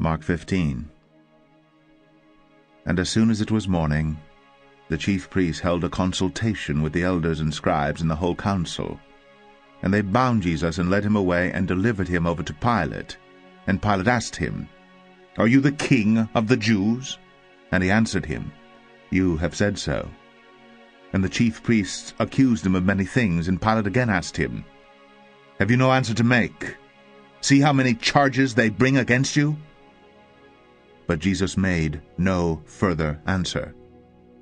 Mark 15. And as soon as it was morning, the chief priests held a consultation with the elders and scribes and the whole council. And they bound Jesus and led him away and delivered him over to Pilate. And Pilate asked him, "Are you the king of the Jews?" And he answered him, "You have said so." And the chief priests accused him of many things, and Pilate again asked him, "Have you no answer to make? See how many charges they bring against you?" But Jesus made no further answer,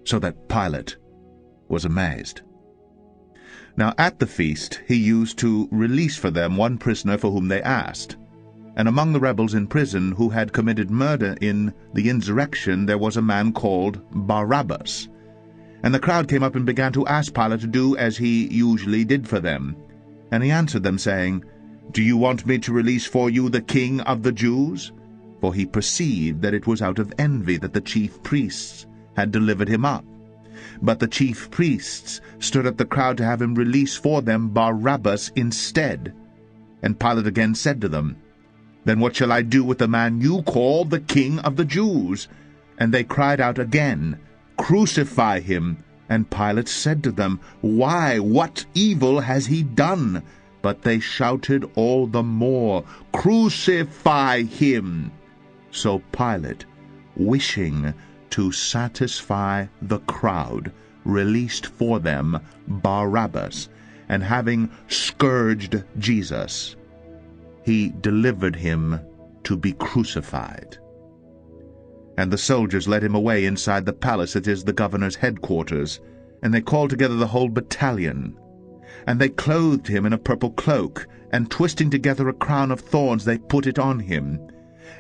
so that Pilate was amazed. Now at the feast he used to release for them one prisoner for whom they asked. And among the rebels in prison who had committed murder in the insurrection there was a man called Barabbas. And the crowd came up and began to ask Pilate to do as he usually did for them. And he answered them, saying, "Do you want me to release for you the king of the Jews?" For he perceived that it was out of envy that the chief priests had delivered him up. But the chief priests stood up the crowd to have him release for them Barabbas instead. And Pilate again said to them, "Then what shall I do with the man you call the king of the Jews?" And they cried out again, "Crucify him!" And Pilate said to them, "Why, what evil has he done?" But they shouted all the more, "Crucify him!" So Pilate, wishing to satisfy the crowd, released for them Barabbas, and having scourged Jesus, he delivered him to be crucified. And the soldiers led him away inside the palace that is the governor's headquarters, and they called together the whole battalion. And they clothed him in a purple cloak, and twisting together a crown of thorns they put it on him.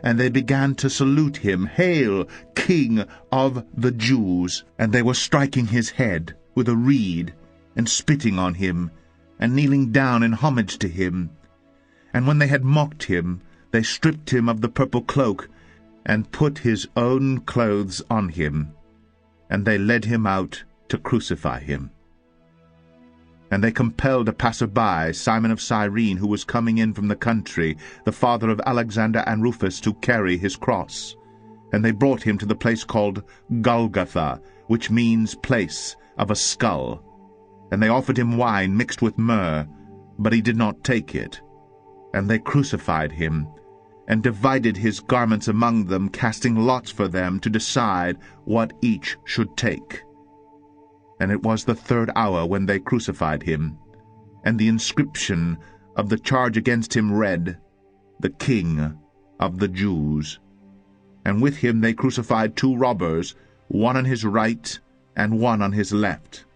And they began to salute him, "Hail, King of the Jews!" And they were striking his head with a reed, and spitting on him, and kneeling down in homage to him. And when they had mocked him, they stripped him of the purple cloak, and put his own clothes on him. And they led him out to crucify him. And they compelled a passer-by, Simon of Cyrene, who was coming in from the country, the father of Alexander and Rufus, to carry his cross. And they brought him to the place called Golgotha, which means place of a skull. And they offered him wine mixed with myrrh, but he did not take it. And they crucified him, and divided his garments among them, casting lots for them to decide what each should take. And it was the 3rd hour when they crucified him. And the inscription of the charge against him read, "The King of the Jews." And with him they crucified 2 robbers, one on his right and one on his left.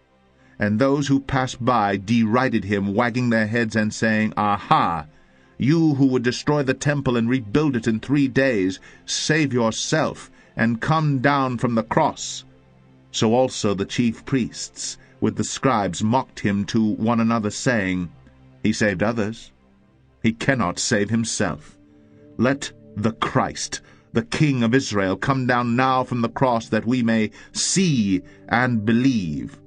And those who passed by derided him, wagging their heads and saying, "Aha! You who would destroy the temple and rebuild it in 3 days, save yourself, and come down from the cross." So also the chief priests with the scribes mocked him to one another, saying, "He saved others. He cannot save himself. Let the Christ, the King of Israel, come down now from the cross, that we may see and believe."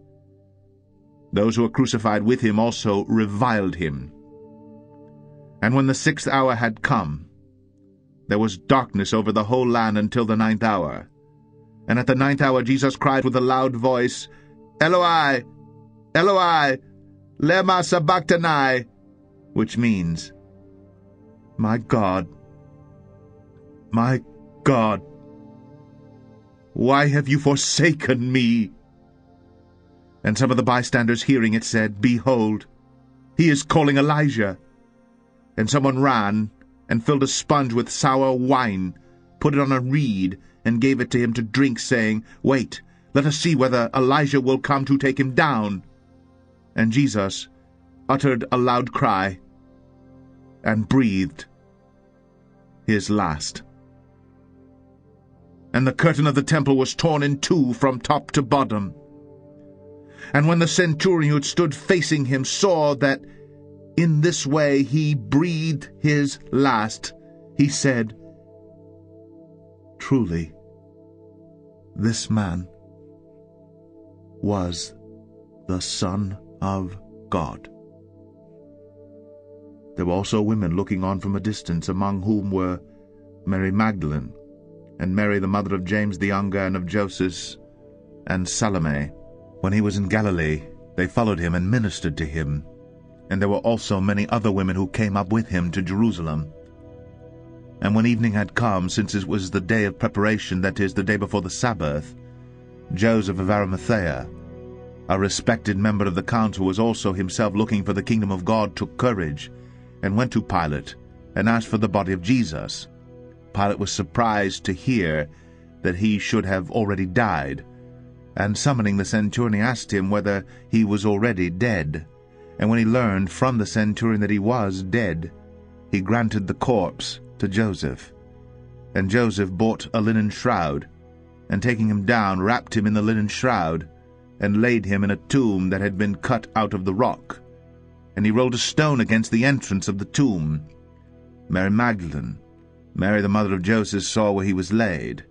Those who were crucified with him also reviled him. And when the 6th hour had come, there was darkness over the whole land until the 9th hour. And at the 9th hour Jesus cried with a loud voice, "Eloi, Eloi, lema sabachthani," which means, my God, why have you forsaken me?" And some of the bystanders hearing it said, "Behold, he is calling Elijah." And someone ran and filled a sponge with sour wine, put it on a reed, and gave it to him to drink, saying, "Wait, let us see whether Elijah will come to take him down." And Jesus uttered a loud cry and breathed his last. And the curtain of the temple was torn in 2 from top to bottom. And when the centurion who had stood facing him saw that in this way he breathed his last, he said, "Truly, this man was the Son of God." There were also women looking on from a distance, among whom were Mary Magdalene, and Mary the mother of James the younger and of Joseph, and Salome. When he was in Galilee, they followed him and ministered to him. And there were also many other women who came up with him to Jerusalem. And when evening had come, since it was the day of preparation, that is, the day before the Sabbath, Joseph of Arimathea, a respected member of the council, was also himself looking for the kingdom of God, took courage, and went to Pilate, and asked for the body of Jesus. Pilate was surprised to hear that he should have already died, and summoning the centurion, he asked him whether he was already dead. And when he learned from the centurion that he was dead, he granted the corpse to Joseph. And Joseph bought a linen shroud, and taking him down, wrapped him in the linen shroud, and laid him in a tomb that had been cut out of the rock. And he rolled a stone against the entrance of the tomb. Mary Magdalene, Mary the mother of Joseph, saw where he was laid,